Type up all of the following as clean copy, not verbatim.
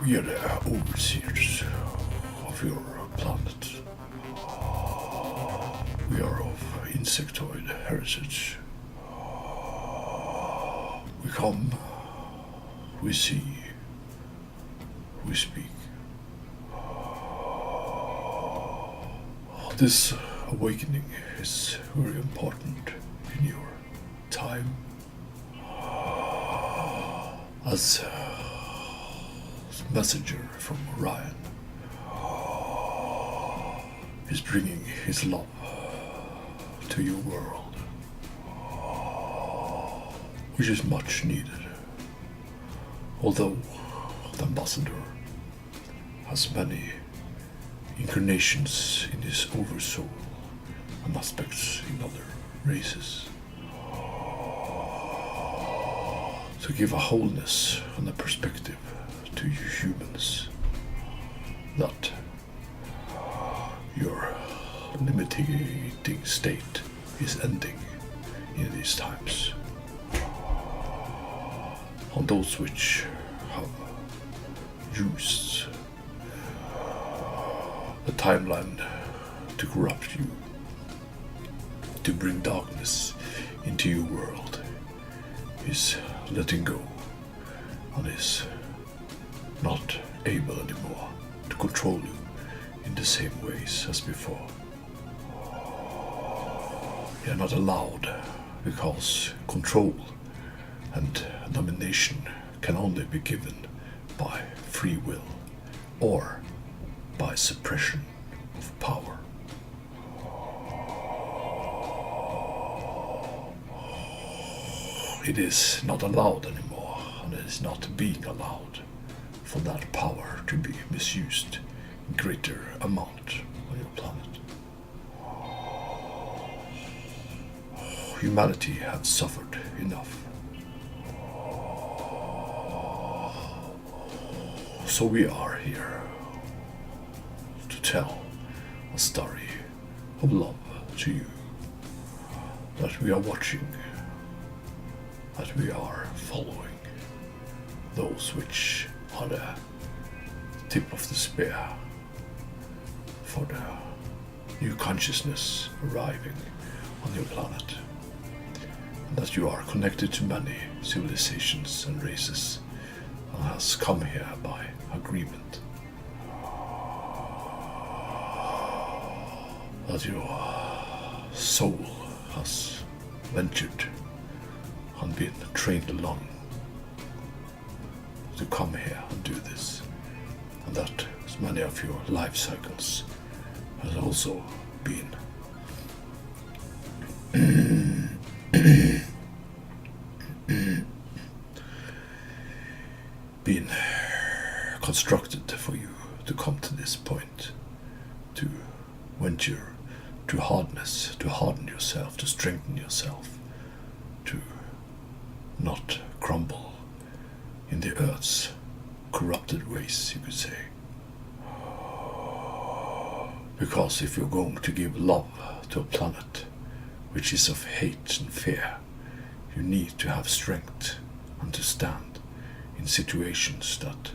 We are the overseers of your planet. We are of Insectoid heritage. We come, we see, we speak. This awakening is very important in your time. As messenger from Orion is bringing his love to your world, which is much needed. Although the ambassador has many incarnations in his oversoul and aspects in other races, to give a wholeness and a perspective to you humans that your limiting state is ending in these times. On those which have used the timeline to corrupt you, to bring darkness into your world, is letting go and is not able anymore to control you in the same ways as before. You are not allowed, because control and domination can only be given by free will or by suppression of power. It is not allowed anymore, and it is not being allowed for that power to be misused in greater amount on your planet. Humanity has suffered enough. So we are here to tell a story of love to you, that we are watching, that we are following those which are the tip of the spear for the new consciousness arriving on your planet, and that you are connected to many civilizations and races and has come here by agreement, that your soul has ventured and been trained along to come here and do this, and that many of your life cycles has also been constructed for you to come to this point, to venture to hardness, to harden yourself, to strengthen yourself, to not crumble in the earth's corrupted ways, you could say. Because if you're going to give love to a planet which is of hate and fear, you need to have strength and to stand in situations that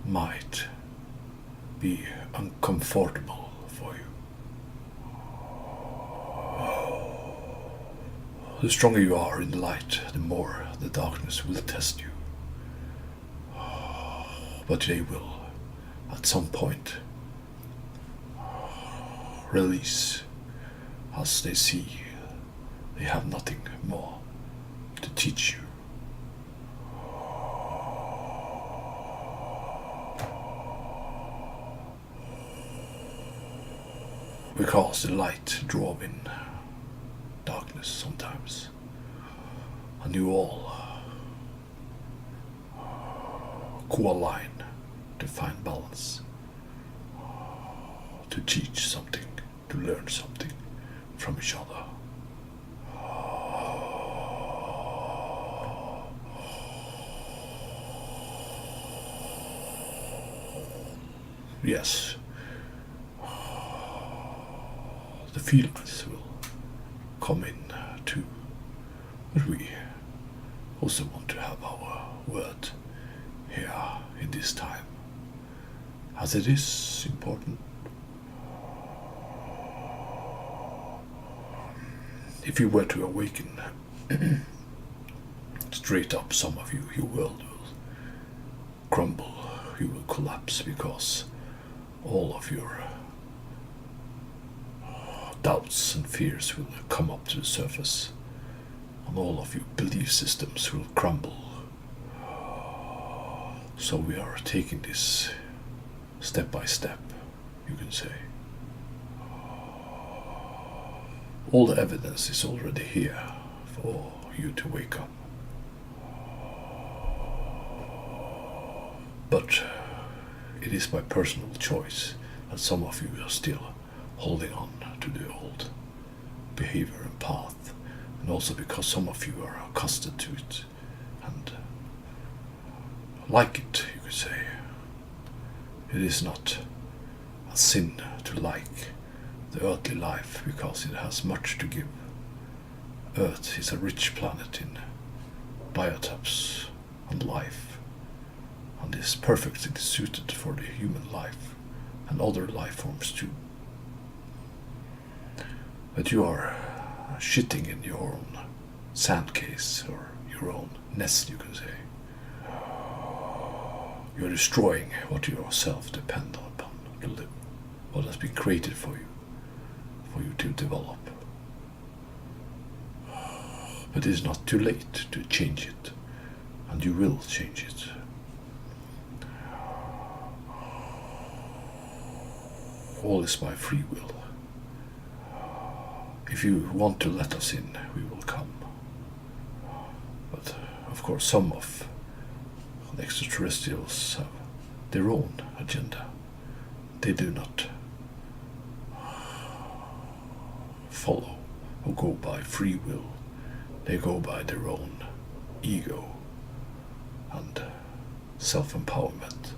might be uncomfortable for you. The stronger you are in the light, the more the darkness will test you. But they will, at some point, release as they see they have nothing more to teach you. Because the light drove in darkness sometimes, and you all co-align to find balance, to teach something, to learn something from each other. Yes, the Felines will come in too, but we also want to have our word here in this time, as it is important. If you were to awaken straight up, some of you, your world will crumble, you will collapse, because all of your doubts and fears will come up to the surface, and all of your belief systems will crumble. So we are taking this step by step, you can say. All the evidence is already here for you to wake up. But it is by personal choice that some of you are still holding on to the old behavior and path, and also because some of you are accustomed to it and like it, you could say. It is not a sin to like the earthly life, because it has much to give. Earth is a rich planet in biotypes and life, and is perfectly suited for the human life and other life forms too. But you are shitting in your own sand case, or your own nest, you can say. You're destroying what you yourself depend upon to live, what has been created for you to develop. But it is not too late to change it, and you will change it. All is by free will. If you want to let us in, we will come. But of course some of the extraterrestrials have their own agenda. They do not follow or go by free will. They go by their own ego and self-empowerment.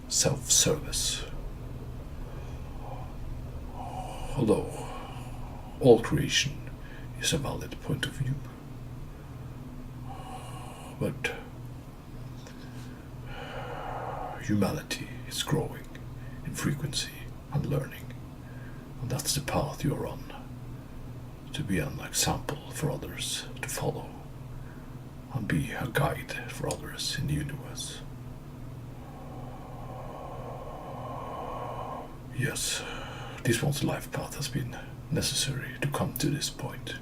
Self-service. Although all creation is a valid point of view, but humanity is growing in frequency and learning, and that's the path you're on, to be an example for others to follow and be a guide for others in the universe. Yes, this one's life path has been necessary to come to this point,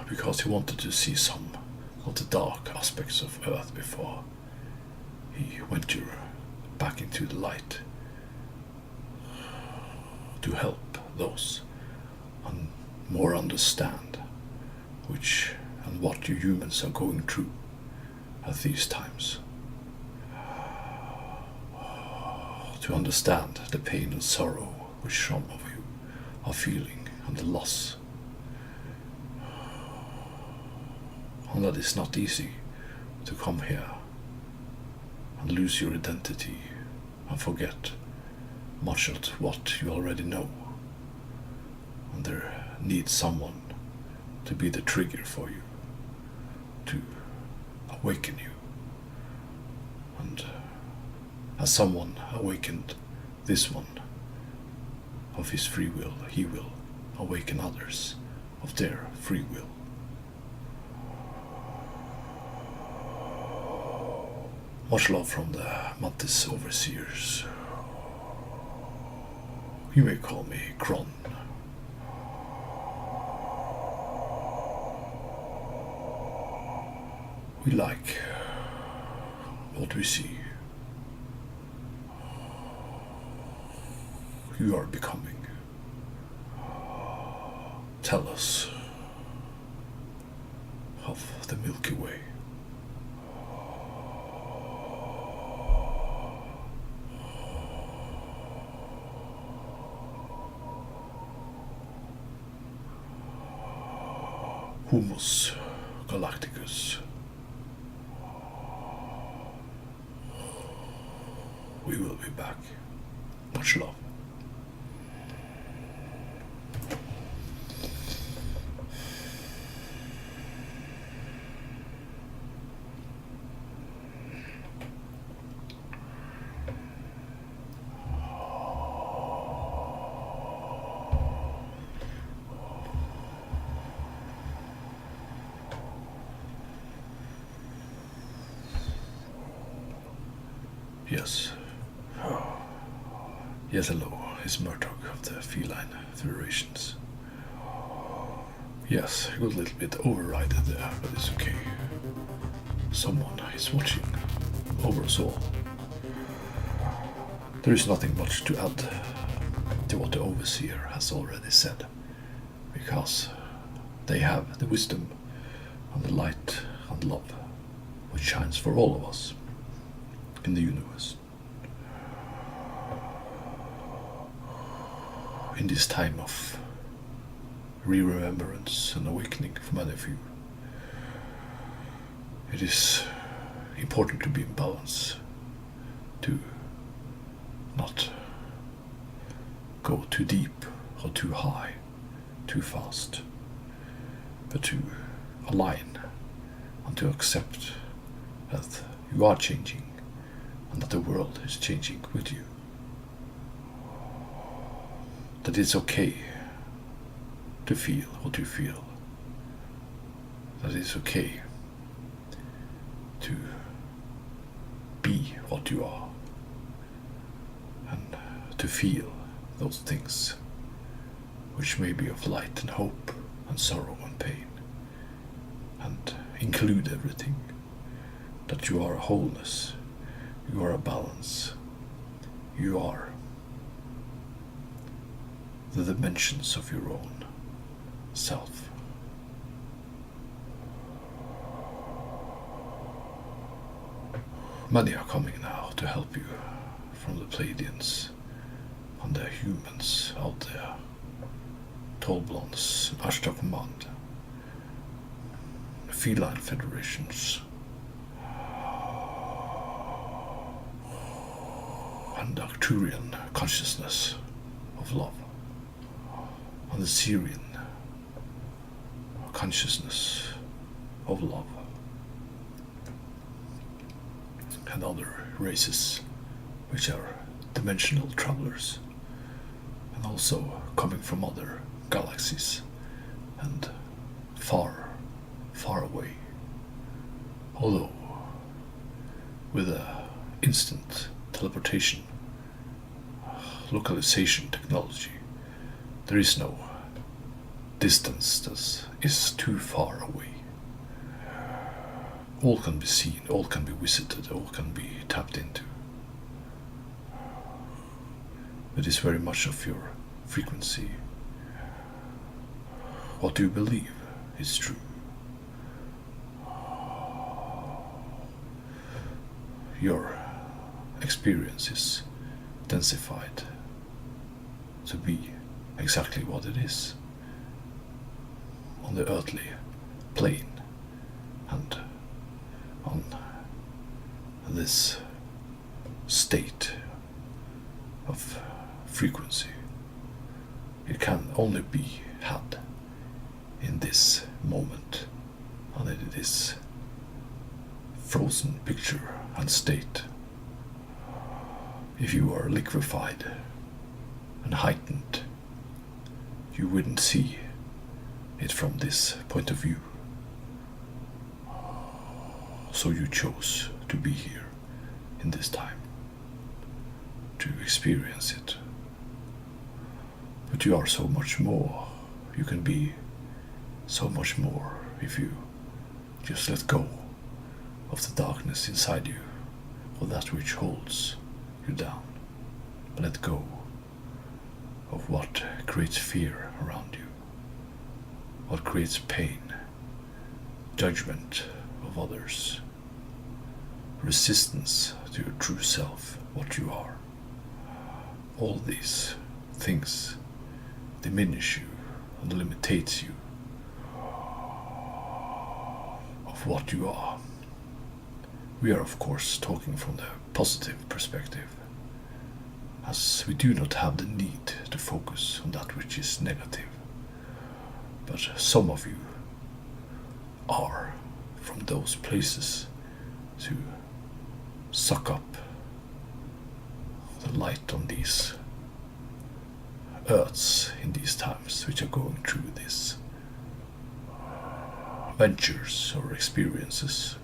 because he wanted to see some of the dark aspects of Earth before he went back into the light, to help those and more understand which and what you humans are going through at these times. To understand the pain and sorrow which some of you are feeling, and the loss. And that it's not easy to come here and lose your identity and forget much of what you already know. And there needs someone to be the trigger for you, to awaken you. And as someone awakened this one of his free will, he will awaken others of their free will. Much love from the Mantis Overseers. You may call me Kron. We like what we see. You are becoming. Tell us of the Milky Way. Humus Galacticus. We will be back. Much love. Yes. Yes, hello. It's Murthough of the Feline Federations. Yes, I got a little bit overrided there, but it's okay. Someone is watching over us all. There is nothing much to add to what the Overseer has already said, because they have the wisdom and the light and love which shines for all of us in the universe. In this time of re-remembrance and awakening for many of you, it is important to be in balance, to not go too deep or too high, too fast, but to align and to accept that you are changing and that the world is changing with you. That it's okay to feel what you feel. That it's okay to be what you are and to feel those things which may be of light and hope and sorrow and pain, and include everything. That you are a wholeness, you are a balance, you are the dimensions of your own self. Many are coming now to help you, from the Pleiadians and the humans out there, Tall Blondes, Ashtar Command, the Feline Federations, and the Arcturian consciousness of love, and the Syrian consciousness of love, and other races which are dimensional travelers, and also coming from other galaxies and far, far away. Although with a instant teleportation localization technology, there is no distance that is too far away. All can be seen, all can be visited, all can be tapped into. It is very much of your frequency. What you believe is true. Your experience is densified to be exactly what it is on the earthly plane and on this state of frequency. It can only be had in this moment and in this frozen picture and state. If you are liquefied and heightened, you wouldn't see it from this point of view. So you chose to be here in this time, to experience it. But you are so much more. You can be so much more if you just let go of the darkness inside you, or that which holds you down. Let go of what creates fear around you, what creates pain, judgment of others, resistance to your true self, what you are. All these things diminish you and limitates you of what you are. We are, of course, talking from the positive perspective, as we do not have the need to focus on that which is negative. But some of you are from those places to suck up the light on these earths in these times which are going through these ventures or experiences.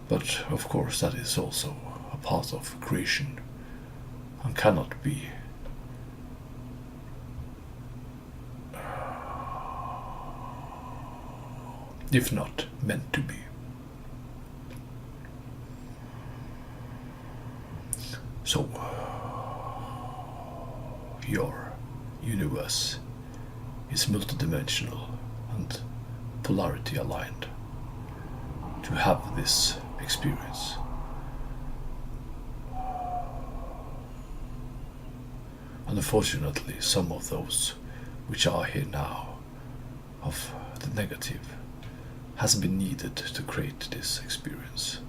But of course that is also part of creation and cannot be if not meant to be. So, your universe is multidimensional and polarity aligned to have this experience. Unfortunately, some of those which are here now of the negative has been needed to create this experience.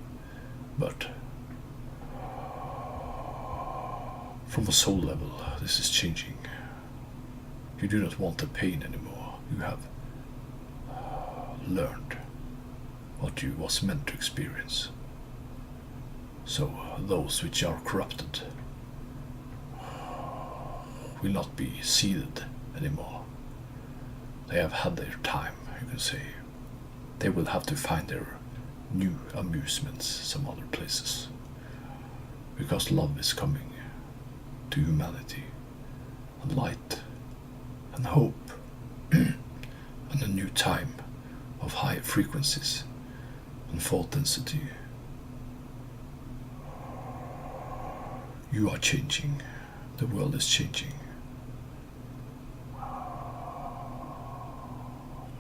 But from a soul level, this is changing. You do not want the pain anymore. You have learned what you was meant to experience. So those which are corrupted will not be seeded anymore. They have had their time, you can say. They will have to find their new amusements some other places. Because love is coming to humanity, and light, and hope, and a new time of high frequencies and thought density. You are changing. The world is changing.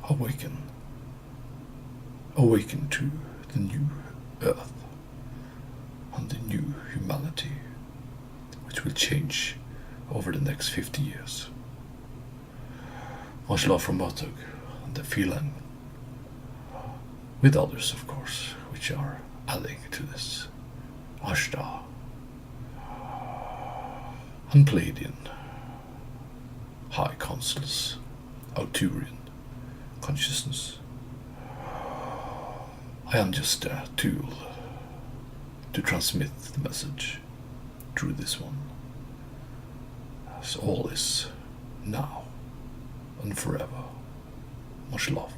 Awaken. Awaken to the new earth and the new humanity, which will change over the next 50 years. Much love from Murthough and the Feline, with others of course, which are adding to this. Ashtar and Pleiadian, High Councils, Arcturian consciousness. I am just a tool to transmit the message through this one. As all is now and forever. Much love.